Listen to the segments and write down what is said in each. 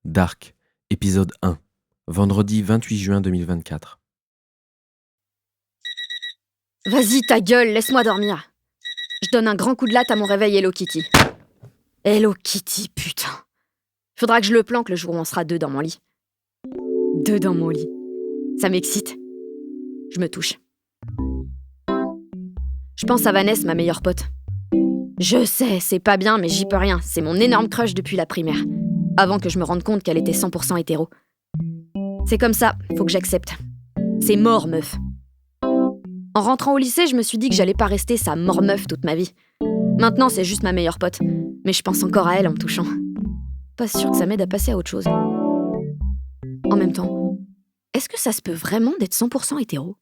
Dark, épisode 1, vendredi 28 juin 2024. Vas-y, ta gueule, laisse-moi dormir. Je donne un grand coup de latte à mon réveil Hello Kitty. Hello Kitty, putain. Faudra que je le planque le jour où on sera deux dans mon lit. Deux dans mon lit. Ça m'excite. Je me touche. Je pense à Vanessa, ma meilleure pote. Je sais, c'est pas bien, mais j'y peux rien. C'est mon énorme crush depuis la primaire. Avant que je me rende compte qu'elle était 100% hétéro. C'est comme ça, faut que j'accepte. C'est mort, meuf. En rentrant au lycée, je me suis dit que j'allais pas rester sa mort meuf toute ma vie. Maintenant, c'est juste ma meilleure pote. Mais je pense encore à elle en me touchant. Pas sûr que ça m'aide à passer à autre chose. En même temps, est-ce que ça se peut vraiment d'être 100% hétéro ?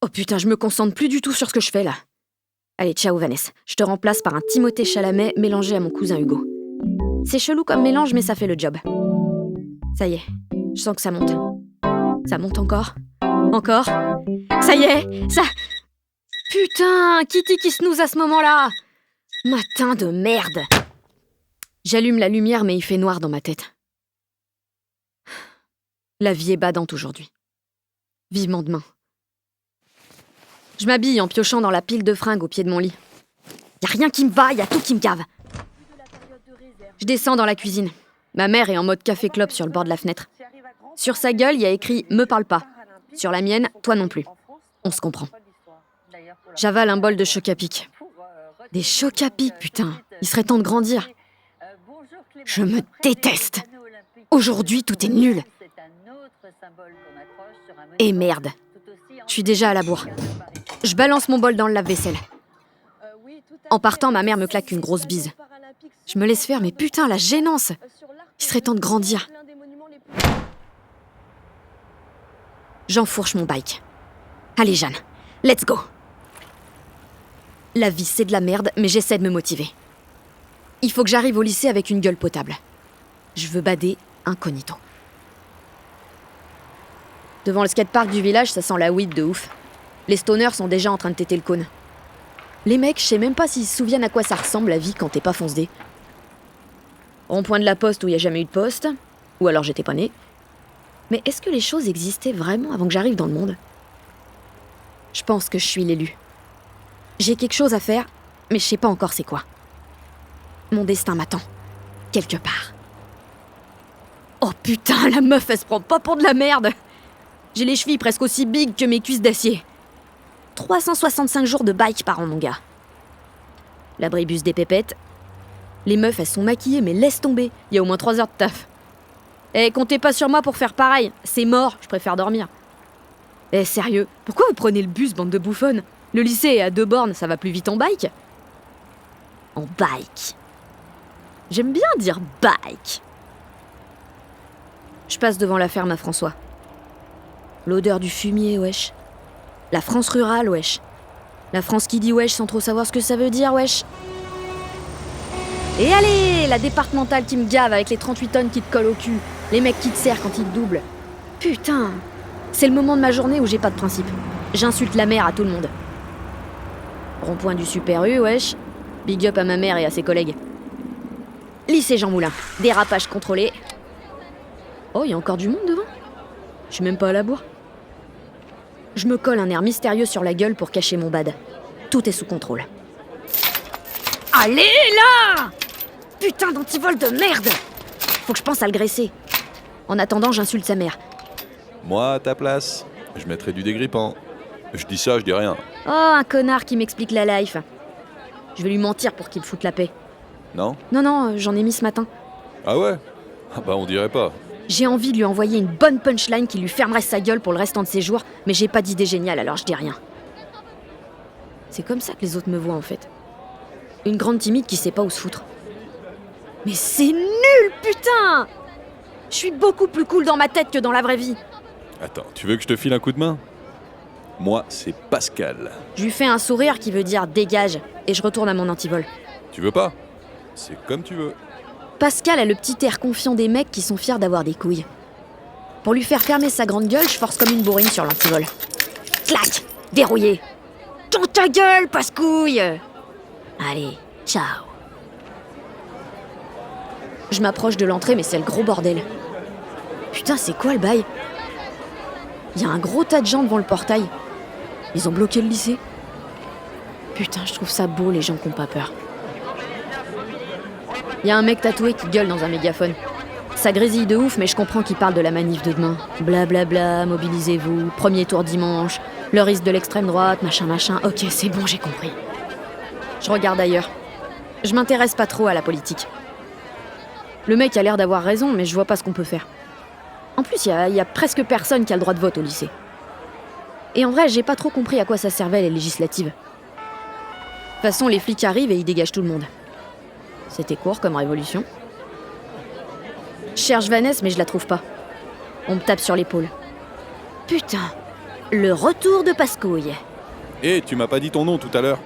Oh putain, je me concentre plus du tout sur ce que je fais là. Allez, ciao Vanessa. Je te remplace par un Timothée Chalamet mélangé à mon cousin Hugo. C'est chelou comme mélange, mais ça fait le job. Ça y est, je sens que ça monte. Ça monte encore. Encore. Ça y est, ça... Putain, Kitty qui snooze à ce moment-là. Matin de merde. J'allume la lumière, mais il fait noir dans ma tête. La vie est badante aujourd'hui. Vivement demain. Je m'habille en piochant dans la pile de fringues au pied de mon lit. Y a rien qui me va, y a tout qui me cave. Je descends dans la cuisine. Ma mère est en mode café-clope sur le bord de la fenêtre. Sur sa gueule, il y a écrit « Me parle pas ». Sur la mienne, toi non plus. On se comprend. J'avale un bol de choc à pic. Des chocs à pic, putain. Il serait temps de grandir. Je me déteste. Aujourd'hui, tout est nul. Et merde. Je suis déjà à la bourre. Je balance mon bol dans le lave-vaisselle. En partant, ma mère me claque une grosse bise. Je me laisse faire, mais putain, la gênance. Il serait temps de grandir. J'enfourche mon bike. Allez, Jeanne, let's go. La vie, c'est de la merde, mais j'essaie de me motiver. Il faut que j'arrive au lycée avec une gueule potable. Je veux bader incognito. Devant le skatepark du village, ça sent la weed de ouf. Les stoners sont déjà en train de téter le cône. Les mecs, je sais même pas s'ils se souviennent à quoi ça ressemble la vie quand t'es pas foncedé. Rond-point de la poste où il y a jamais eu de poste. Ou alors j'étais pas née. Mais est-ce que les choses existaient vraiment avant que j'arrive dans le monde ? Je pense que je suis l'élu. J'ai quelque chose à faire, mais je sais pas encore c'est quoi. Mon destin m'attend. Quelque part. Oh putain, la meuf, elle se prend pas pour de la merde. J'ai les chevilles presque aussi big que mes cuisses d'acier. 365 jours de bike par an, mon gars. L'abribus des pépettes. Les meufs, elles sont maquillées, mais laisse tomber. Il y a au moins 3 heures de taf. Eh, comptez pas sur moi pour faire pareil. C'est mort, je préfère dormir. Eh, sérieux, pourquoi vous prenez le bus, bande de bouffonnes ? Le lycée est à 2 bornes, ça va plus vite en bike ? En bike. J'aime bien dire bike. Je passe devant la ferme à François. L'odeur du fumier, wesh. La France rurale, wesh. La France qui dit wesh sans trop savoir ce que ça veut dire, wesh. Et allez, la départementale qui me gave avec les 38 tonnes qui te collent au cul. Les mecs qui te serrent quand ils te doublent. Putain, c'est le moment de ma journée où j'ai pas de principe. J'insulte la mère à tout le monde. Rond-point du Super U, wesh. Big up à ma mère et à ses collègues. Lycée Jean Moulin. Dérapage contrôlé. Oh, y a encore du monde devant ? Je suis même pas à la bourre. Je me colle un air mystérieux sur la gueule pour cacher mon bad. Tout est sous contrôle. Allez, là ! Putain d'antivol de merde ! Faut que je pense à le graisser. En attendant, j'insulte sa mère. Moi, à ta place, je mettrais du dégrippant. Je dis ça, je dis rien. Oh, un connard qui m'explique la life. Je vais lui mentir pour qu'il me foute la paix. Non ? Non, j'en ai mis ce matin. Ah ouais ? Ah bah on dirait pas. J'ai envie de lui envoyer une bonne punchline qui lui fermerait sa gueule pour le restant de ses jours, mais j'ai pas d'idée géniale, alors je dis rien. C'est comme ça que les autres me voient, en fait. Une grande timide qui sait pas où se foutre. Mais c'est nul, putain ! Je suis beaucoup plus cool dans ma tête que dans la vraie vie. Attends, tu veux que je te file un coup de main ? Moi, c'est Pascal. Je lui fais un sourire qui veut dire « dégage » et je retourne à mon antivol. Tu veux pas ? C'est comme tu veux. Pascal a le petit air confiant des mecs qui sont fiers d'avoir des couilles. Pour lui faire fermer sa grande gueule, je force comme une bourrine sur l'antivol. Clac ! Verrouillé. Dans ta gueule, passe-couille ! Allez, ciao. Je m'approche de l'entrée, mais c'est le gros bordel. Putain, c'est quoi le bail? Il y a un gros tas de gens devant le portail. Ils ont bloqué le lycée. Putain, je trouve ça beau, les gens qui ont pas peur. Il y a un mec tatoué qui gueule dans un mégaphone. Ça grésille de ouf, mais je comprends qu'il parle de la manif de demain. Blablabla, mobilisez-vous, premier tour dimanche, le risque de l'extrême droite, machin. Ok, c'est bon, j'ai compris. Je regarde ailleurs. Je m'intéresse pas trop à la politique. Le mec a l'air d'avoir raison, mais je vois pas ce qu'on peut faire. En plus, il y a presque personne qui a le droit de vote au lycée. Et en vrai, j'ai pas trop compris à quoi ça servait les législatives. De toute façon, les flics arrivent et ils dégagent tout le monde. C'était court comme révolution. Je cherche Vanessa, mais je la trouve pas. On me tape sur l'épaule. Putain, le retour de Pascouille. Eh, tu m'as pas dit ton nom tout à l'heure.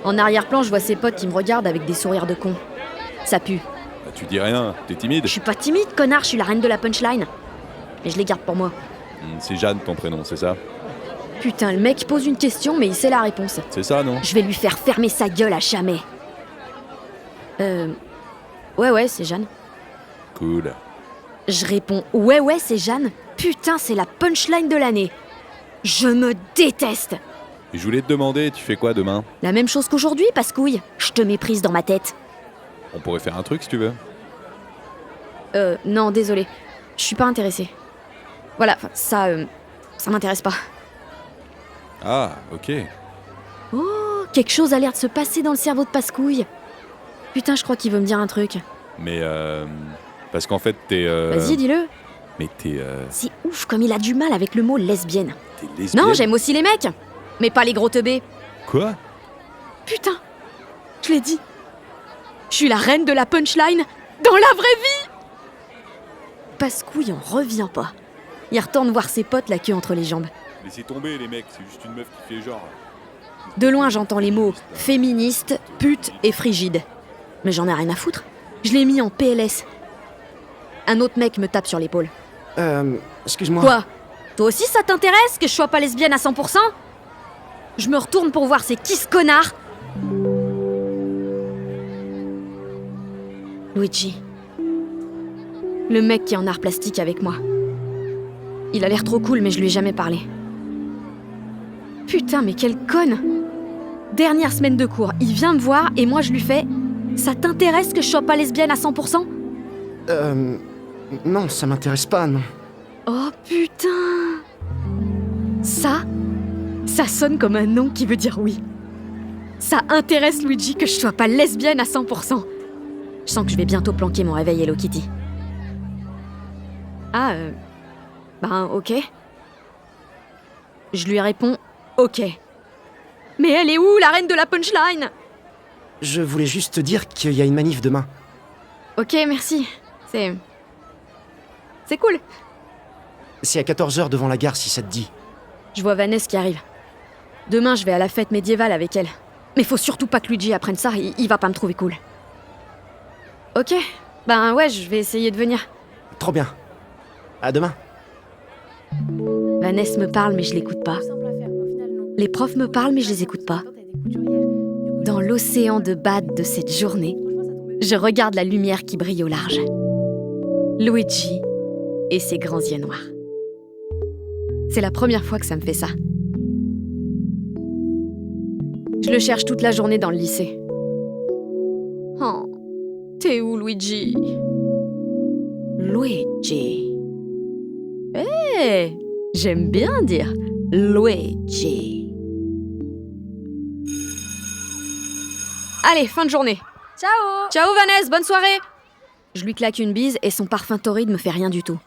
En arrière-plan, je vois ses potes qui me regardent avec des sourires de cons. Ça pue. Bah, tu dis rien, t'es timide. Je suis pas timide, connard, je suis la reine de la punchline. Et je les garde pour moi. C'est Jeanne ton prénom, c'est ça? Putain, le mec pose une question, mais il sait la réponse. C'est ça, non? Je vais lui faire fermer sa gueule à jamais. Ouais, c'est Jeanne. Cool. Je réponds ouais, c'est Jeanne. Putain, c'est la punchline de l'année. Je me déteste. Et je voulais te demander, tu fais quoi demain? La même chose qu'aujourd'hui, Pascouille. Je te méprise dans ma tête. On pourrait faire un truc si tu veux. Non, désolé. Je suis pas intéressée. Voilà, ça m'intéresse pas. Ah, ok. Oh, quelque chose a l'air de se passer dans le cerveau de Pascouille. Putain, je crois qu'il veut me dire un truc. Mais parce qu'en fait t'es Vas-y, dis-le. Mais t'es C'est ouf comme il a du mal avec le mot lesbienne. t'es lesbienne. Non, j'aime aussi les mecs. Mais pas les gros teubés. Quoi? Putain, je l'ai dit. Je suis la reine de la punchline dans la vraie vie. Pascouille en revient pas. Il retourne voir ses potes la queue entre les jambes. Laissez tomber les mecs, c'est juste une meuf qui fait genre. De loin, j'entends les mots féministe, pute et frigide. Mais j'en ai rien à foutre. Je l'ai mis en PLS. Un autre mec me tape sur l'épaule. Excuse-moi. Quoi? Toi aussi ça t'intéresse que je sois pas lesbienne à 100%? Je me retourne pour voir c'est qui ce connard. Luigi. Le mec qui est en art plastique avec moi. Il a l'air trop cool, mais je lui ai jamais parlé. Putain, mais quelle conne! Dernière semaine de cours, il vient me voir et moi je lui fais « Ça t'intéresse que je sois pas lesbienne à 100%? » Non, ça m'intéresse pas, non. Oh putain! Ça sonne comme un nom qui veut dire oui. Ça intéresse Luigi que je sois pas lesbienne à 100%. Je sens que je vais bientôt planquer mon réveil Hello Kitty. Ben ok. Je lui réponds ok. Mais elle est où, la reine de la punchline? Je voulais juste te dire qu'il y a une manif demain. Ok, merci. C'est cool. C'est à 14h devant la gare si ça te dit. Je vois Vanessa qui arrive. Demain, je vais à la fête médiévale avec elle. Mais faut surtout pas que Luigi apprenne ça, il va pas me trouver cool. Ok, ben ouais, je vais essayer de venir. Trop bien. À demain. Vanessa me parle, mais je l'écoute pas. Les profs me parlent, mais je les écoute pas. Dans l'océan de bad de cette journée, je regarde la lumière qui brille au large. Luigi et ses grands yeux noirs. C'est la première fois que ça me fait ça. Je le cherche toute la journée dans le lycée. Oh, t'es où, Luigi? Luigi. Hé, j'aime bien dire Luigi. Allez, fin de journée. Ciao! Ciao Vanessa, bonne soirée. Je lui claque une bise et son parfum torride me fait rien du tout.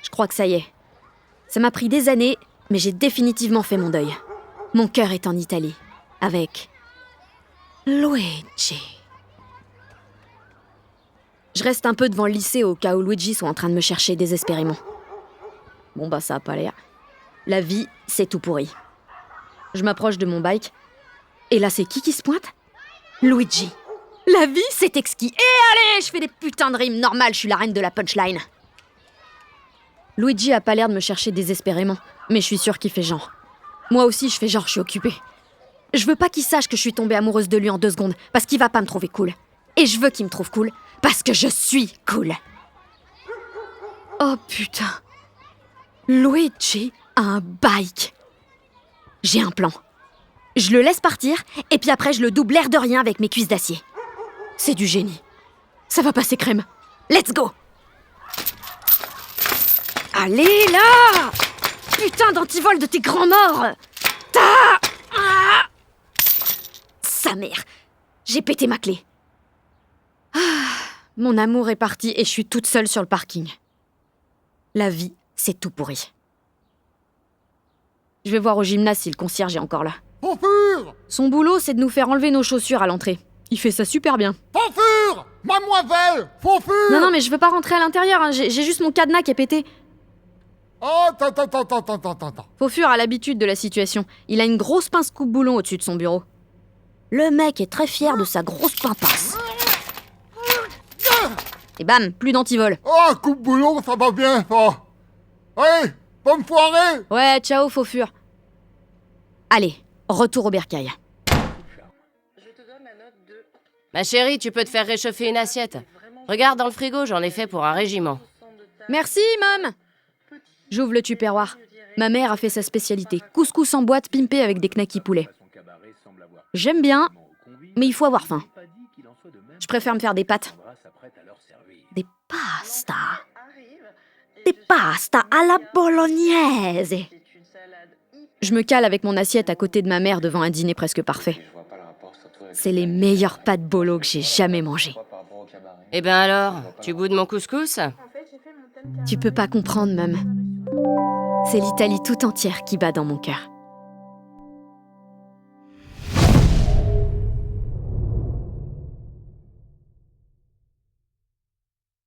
Je crois que ça y est. Ça m'a pris des années, mais j'ai définitivement fait mon deuil. Mon cœur est en Italie, avec Luigi. Je reste un peu devant le lycée au cas où Luigi soit en train de me chercher désespérément. Bon bah ça a pas l'air. La vie, c'est tout pourri. Je m'approche de mon bike, et là c'est qui se pointe? Luigi. La vie, c'est exquis. Et allez, je fais des putains de rimes normales, je suis la reine de la punchline. Luigi a pas l'air de me chercher désespérément, mais je suis sûre qu'il fait genre. Moi aussi, je fais genre, je suis occupée. Je veux pas qu'il sache que je suis tombée amoureuse de lui en 2 secondes, parce qu'il va pas me trouver cool. Et je veux qu'il me trouve cool, parce que je suis cool. Oh putain. Luigi a un bike. J'ai un plan. Je le laisse partir, et puis après je le double l'air de rien avec mes cuisses d'acier. C'est du génie. Ça va passer crème. Let's go! Allez, là! Putain d'antivol de tes grands morts! Sa mère! J'ai pété ma clé. Mon amour est parti et je suis toute seule sur le parking. La vie, c'est tout pourri. Je vais voir au gymnase si le concierge est encore là. Fofure! Son boulot, c'est de nous faire enlever nos chaussures à l'entrée. Il fait ça super bien. Fofure! Mademoiselle! Fofure! Non, mais je veux pas rentrer à l'intérieur, hein. J'ai juste mon cadenas qui est pété. Oh, attends. Fofure a l'habitude de la situation. Il a une grosse pince coupe-boulon au-dessus de son bureau. Le mec est très fier de sa grosse pimpasse. Et bam, plus d'antivol. Oh, coupe-boulon, ça va bien, ça! Allez, bonne soirée! Ouais, ciao, Fofure. Allez, retour au bercail. Ma chérie, tu peux te faire réchauffer une assiette. Regarde dans le frigo, j'en ai fait pour un régiment. Merci, mam. J'ouvre le tupperware. Ma mère a fait sa spécialité. Couscous en boîte pimpé avec des knackis poulet. J'aime bien, mais il faut avoir faim. Je préfère me faire des pâtes. Des pastas. Des pastas à la bolognaise. Je me cale avec mon assiette à côté de ma mère devant un dîner presque parfait. C'est les meilleures pâtes bolo que j'ai jamais mangées. Eh ben alors, tu boudes mon couscous? Tu peux pas comprendre, même. C'est l'Italie tout entière qui bat dans mon cœur.